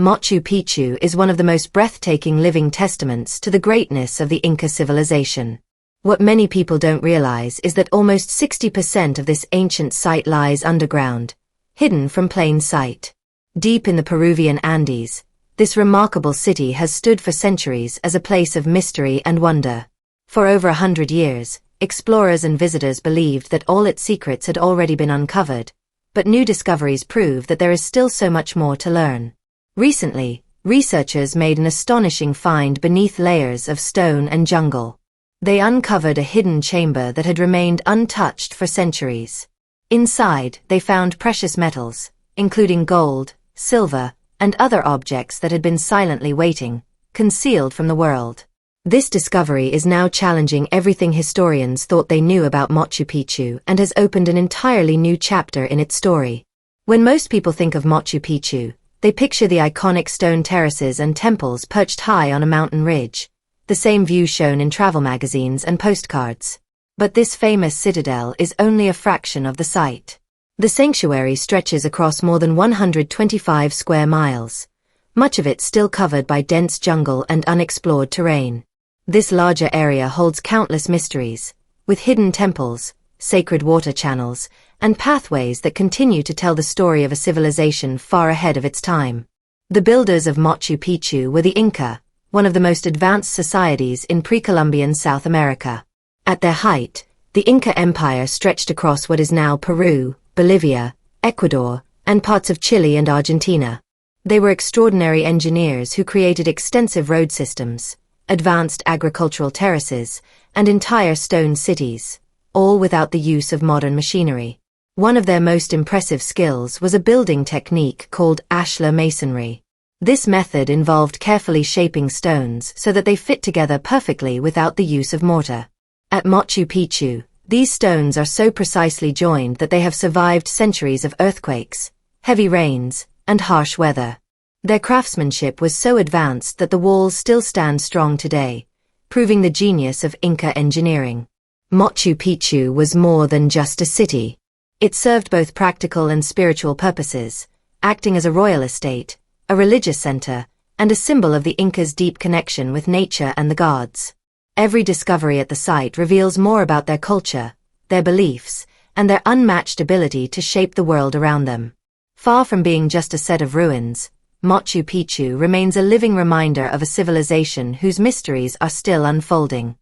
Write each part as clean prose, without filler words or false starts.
Machu Picchu is one of the most breathtaking living testaments to the greatness of the Inca civilization. What many people don't realize is that almost 60% of this ancient site lies underground, hidden from plain sight. Deep in the Peruvian Andes, this remarkable city has stood for centuries as a place of mystery and wonder. For over 100 years, explorers and visitors believed that all its secrets had already been uncovered, but new discoveries prove that there is still so much more to learn. Recently, researchers made an astonishing find beneath layers of stone and jungle. They uncovered a hidden chamber that had remained untouched for centuries. Inside, they found precious metals, including gold, silver, and other objects that had been silently waiting, concealed from the world. This discovery is now challenging everything historians thought they knew about Machu Picchu and has opened an entirely new chapter in its story. When most people think of Machu Picchu, they picture the iconic stone terraces and temples perched high on a mountain ridge, the same view shown in travel magazines and postcards. But this famous citadel is only a fraction of the site. The sanctuary stretches across more than 125 square miles, much of it still covered by dense jungle and unexplored terrain. This larger area holds countless mysteries, with hidden temples, sacred water channels, and pathways that continue to tell the story of a civilization far ahead of its time. The builders of Machu Picchu were the Inca, one of the most advanced societies in pre-Columbian South America. At their height, the Inca Empire stretched across what is now Peru, Bolivia, Ecuador, and parts of Chile and Argentina. They were extraordinary engineers who created extensive road systems, advanced agricultural terraces, and entire stone cities, all without the use of modern machinery. One of their most impressive skills was a building technique called ashlar masonry. This method involved carefully shaping stones so that they fit together perfectly without the use of mortar. At Machu Picchu, these stones are so precisely joined that they have survived centuries of earthquakes, heavy rains, and harsh weather. Their craftsmanship was so advanced that the walls still stand strong today, proving the genius of Inca engineering. Machu Picchu was more than just a city. It served both practical and spiritual purposes, acting as a royal estate, a religious center, and a symbol of the Incas' deep connection with nature and the gods. Every discovery at the site reveals more about their culture, their beliefs, and their unmatched ability to shape the world around them. Far from being just a set of ruins, Machu Picchu remains a living reminder of a civilization whose mysteries are still unfolding.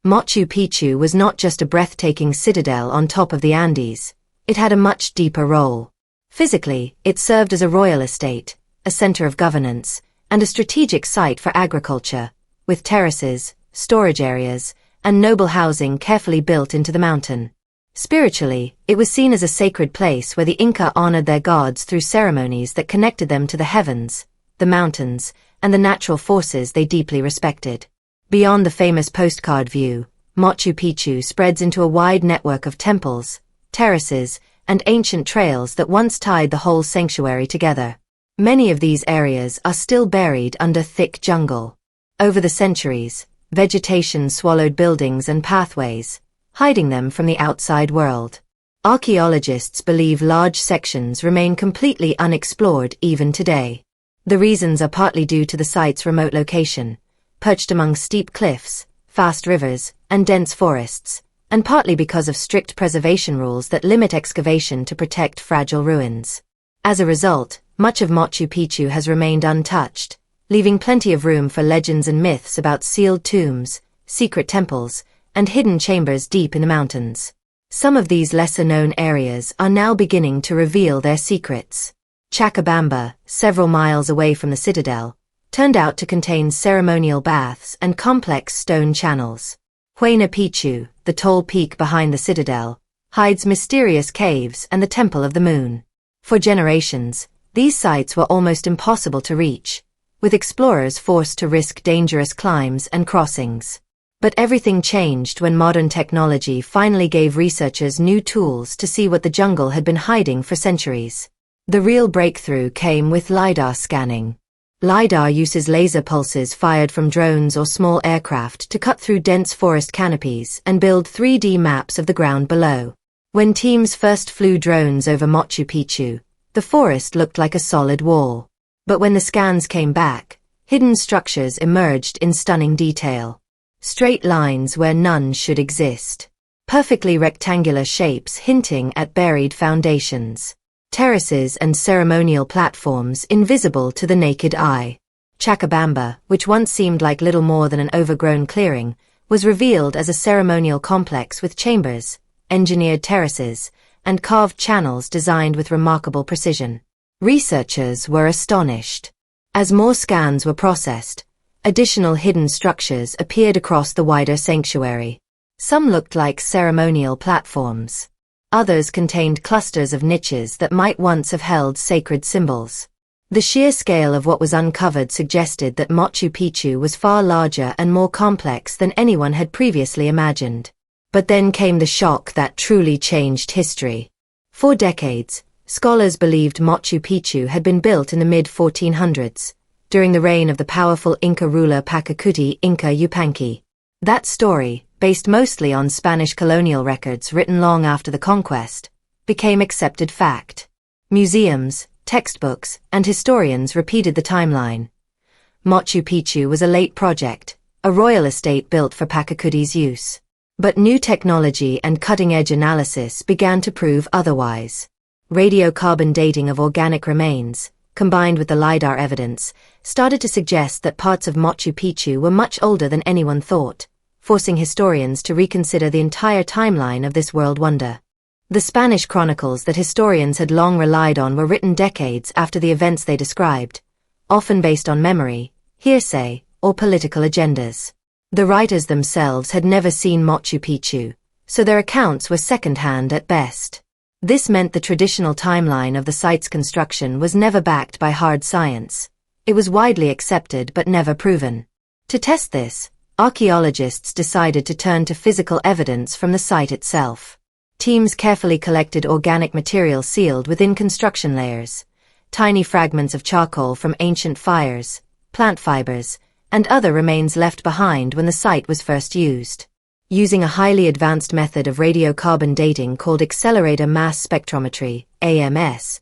Machu Picchu was not just a breathtaking citadel on top of the Andes. It had a much deeper role. Physically, it served as a royal estate, a center of governance, and a strategic site for agriculture, with terraces, storage areas, and noble housing carefully built into the mountain. Spiritually, it was seen as a sacred place where the Inca honored their gods through ceremonies that connected them to the heavens, the mountains, and the natural forces they deeply respected. Beyond the famous postcard view, Machu Picchu spreads into a wide network of temples, terraces, and ancient trails that once tied the whole sanctuary together. Many of these areas are still buried under thick jungle. Over the centuries, vegetation swallowed buildings and pathways, hiding them from the outside world. Archaeologists believe large sections remain completely unexplored even today. The reasons are partly due to the site's remote location, perched among steep cliffs, fast rivers, and dense forests, and partly because of strict preservation rules that limit excavation to protect fragile ruins. As a result, much of Machu Picchu has remained untouched, leaving plenty of room for legends and myths about sealed tombs, secret temples, and hidden chambers deep in the mountains. Some of these lesser-known areas are now beginning to reveal their secrets. Chacabamba, several miles away from the citadel, turned out to contain ceremonial baths and complex stone channels. Huayna Picchu, the tall peak behind the citadel, hides mysterious caves and the Temple of the Moon. For generations, these sites were almost impossible to reach, with explorers forced to risk dangerous climbs and crossings. But everything changed when modern technology finally gave researchers new tools to see what the jungle had been hiding for centuries. The real breakthrough came with lidar scanning. Lidar uses laser pulses fired from drones or small aircraft to cut through dense forest canopies and build 3D maps of the ground below. When teams first flew drones over Machu Picchu, the forest looked like a solid wall. But when the scans came back, hidden structures emerged in stunning detail. Straight lines where none should exist. Perfectly rectangular shapes hinting at buried foundations. Terraces and ceremonial platforms invisible to the naked eye. Chacabamba, which once seemed like little more than an overgrown clearing, was revealed as a ceremonial complex with chambers, engineered terraces, and carved channels designed with remarkable precision. Researchers were astonished. As more scans were processed, additional hidden structures appeared across the wider sanctuary. Some looked like ceremonial platforms. Others contained clusters of niches that might once have held sacred symbols. The sheer scale of what was uncovered suggested that Machu Picchu was far larger and more complex than anyone had previously imagined. But then came the shock that truly changed history. For decades, scholars believed Machu Picchu had been built in the mid-1400s, during the reign of the powerful Inca ruler Pachacuti Inca Yupanqui. That story, based mostly on Spanish colonial records written long after the conquest, became accepted fact. Museums, textbooks, and historians repeated the timeline. Machu Picchu was a late project, a royal estate built for Pachacuti's use. But new technology and cutting-edge analysis began to prove otherwise. Radiocarbon dating of organic remains, combined with the lidar evidence, started to suggest that parts of Machu Picchu were much older than anyone thought, forcing historians to reconsider the entire timeline of this world wonder. The Spanish chronicles that historians had long relied on were written decades after the events they described, often based on memory, hearsay, or political agendas. The writers themselves had never seen Machu Picchu, so their accounts were second-hand at best. This meant the traditional timeline of the site's construction was never backed by hard science. It was widely accepted but never proven. To test this, archaeologists decided to turn to physical evidence from the site itself. Teams carefully collected organic material sealed within construction layers, tiny fragments of charcoal from ancient fires, plant fibers, and other remains left behind when the site was first used. Using a highly advanced method of radiocarbon dating called accelerator mass spectrometry, AMS,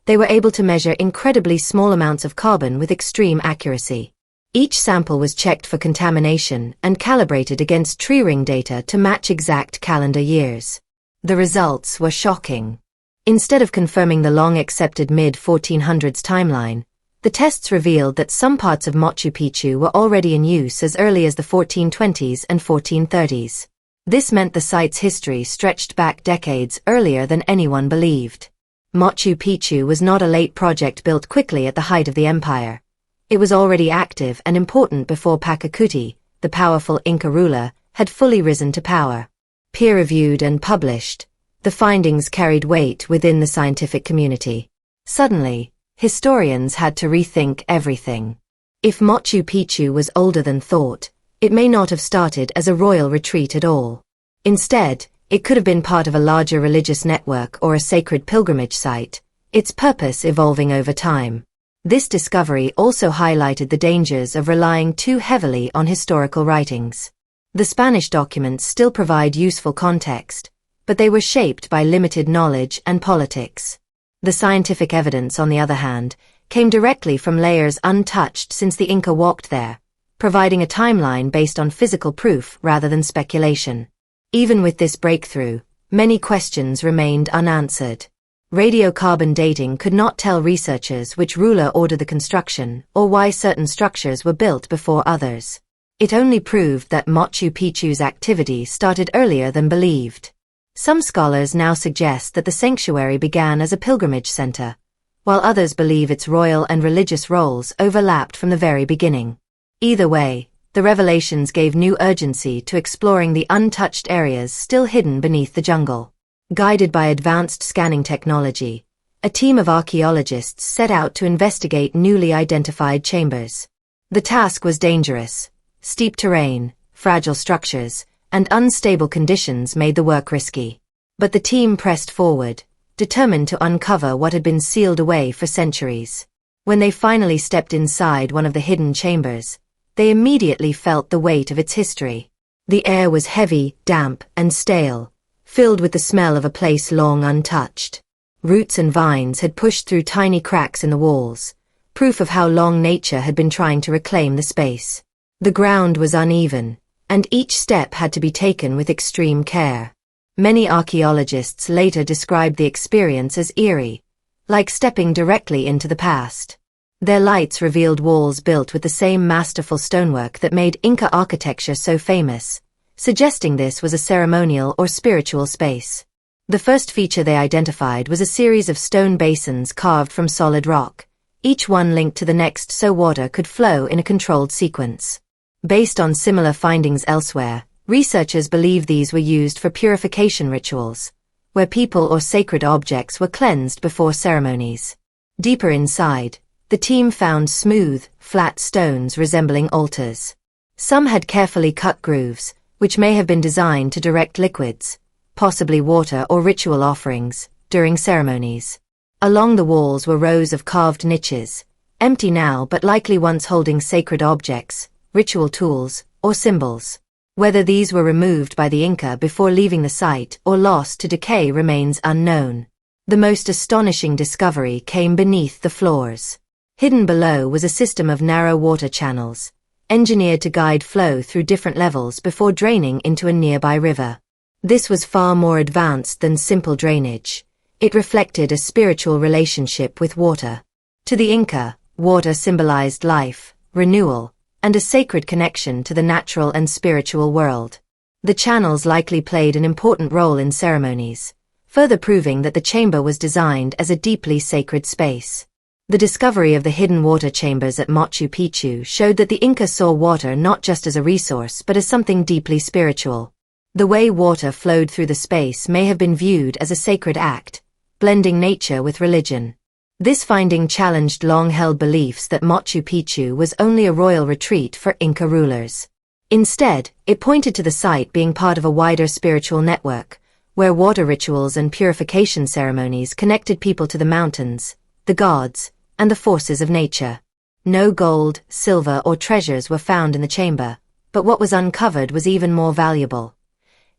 they were able to measure incredibly small amounts of carbon with extreme accuracy. Each sample was checked for contamination and calibrated against tree ring data to match exact calendar years. The results were shocking. Instead of confirming the long-accepted mid-1400s timeline, the tests revealed that some parts of Machu Picchu were already in use as early as the 1420s and 1430s. This meant the site's history stretched back decades earlier than anyone believed. Machu Picchu was not a late project built quickly at the height of the empire. It was already active and important before Pachacuti, the powerful Inca ruler, had fully risen to power. Peer-reviewed and published, the findings carried weight within the scientific community. Suddenly, historians had to rethink everything. If Machu Picchu was older than thought, it may not have started as a royal retreat at all. Instead, it could have been part of a larger religious network or a sacred pilgrimage site, its purpose evolving over time. This discovery also highlighted the dangers of relying too heavily on historical writings. The Spanish documents still provide useful context, but they were shaped by limited knowledge and politics. The scientific evidence, on the other hand, came directly from layers untouched since the Inca walked there, providing a timeline based on physical proof rather than speculation. Even with this breakthrough, many questions remained unanswered. Radiocarbon dating could not tell researchers which ruler ordered the construction or why certain structures were built before others. It only proved that Machu Picchu's activity started earlier than believed. Some scholars now suggest that the sanctuary began as a pilgrimage center, while others believe its royal and religious roles overlapped from the very beginning. Either way, the revelations gave new urgency to exploring the untouched areas still hidden beneath the jungle. Guided by advanced scanning technology, a team of archaeologists set out to investigate newly identified chambers. The task was dangerous. Steep terrain, fragile structures, and unstable conditions made the work risky. But the team pressed forward, determined to uncover what had been sealed away for centuries. When they finally stepped inside one of the hidden chambers, they immediately felt the weight of its history. The air was heavy, damp, and stale, filled with the smell of a place long untouched. Roots and vines had pushed through tiny cracks in the walls, proof of how long nature had been trying to reclaim the space. The ground was uneven, and each step had to be taken with extreme care. Many archaeologists later described the experience as eerie, like stepping directly into the past. Their lights revealed walls built with the same masterful stonework that made Inca architecture so famous, suggesting this was a ceremonial or spiritual space. The first feature they identified was a series of stone basins carved from solid rock, each one linked to the next so water could flow in a controlled sequence. Based on similar findings elsewhere, researchers believe these were used for purification rituals, where people or sacred objects were cleansed before ceremonies. Deeper inside, the team found smooth, flat stones resembling altars. Some had carefully cut grooves, which may have been designed to direct liquids, possibly water or ritual offerings, during ceremonies. Along the walls were rows of carved niches, empty now but likely once holding sacred objects, ritual tools, or symbols. Whether these were removed by the Inca before leaving the site or lost to decay remains unknown. The most astonishing discovery came beneath the floors. Hidden below was a system of narrow water channels, engineered to guide flow through different levels before draining into a nearby river. This was far more advanced than simple drainage. It reflected a spiritual relationship with water. To the Inca, water symbolized life, renewal, and a sacred connection to the natural and spiritual world. The channels likely played an important role in ceremonies, further proving that the chamber was designed as a deeply sacred space. The discovery of the hidden water chambers at Machu Picchu showed that the Inca saw water not just as a resource but as something deeply spiritual. The way water flowed through the space may have been viewed as a sacred act, blending nature with religion. This finding challenged long-held beliefs that Machu Picchu was only a royal retreat for Inca rulers. Instead, it pointed to the site being part of a wider spiritual network, where water rituals and purification ceremonies connected people to the mountains, the gods, and the forces of nature. No gold, silver, or treasures were found in the chamber, but what was uncovered was even more valuable.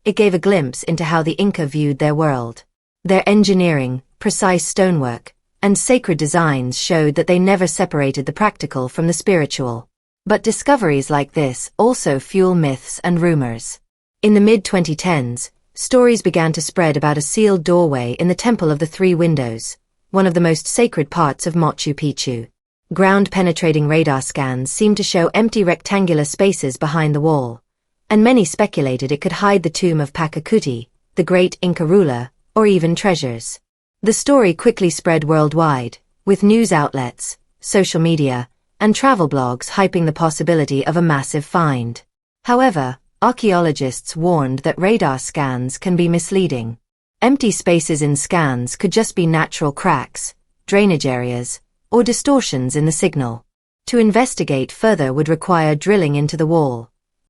It gave a glimpse into how the Inca viewed their world. Their engineering, precise stonework, and sacred designs showed that they never separated the practical from the spiritual. But discoveries like this also fuel myths and rumors. In the mid-2010s, stories began to spread about a sealed doorway in the Temple of the Three Windows, one of the most sacred parts of Machu Picchu. Ground-penetrating radar scans seemed to show empty rectangular spaces behind the wall, and many speculated it could hide the tomb of Pachacuti, the great Inca ruler, or even treasures. The story quickly spread worldwide, with news outlets, social media, and travel blogs hyping the possibility of a massive find. However, archaeologists warned that radar scans can be misleading. Empty spaces in scans could just be natural cracks, drainage areas, or distortions in the signal. To investigate further would require drilling into the wall,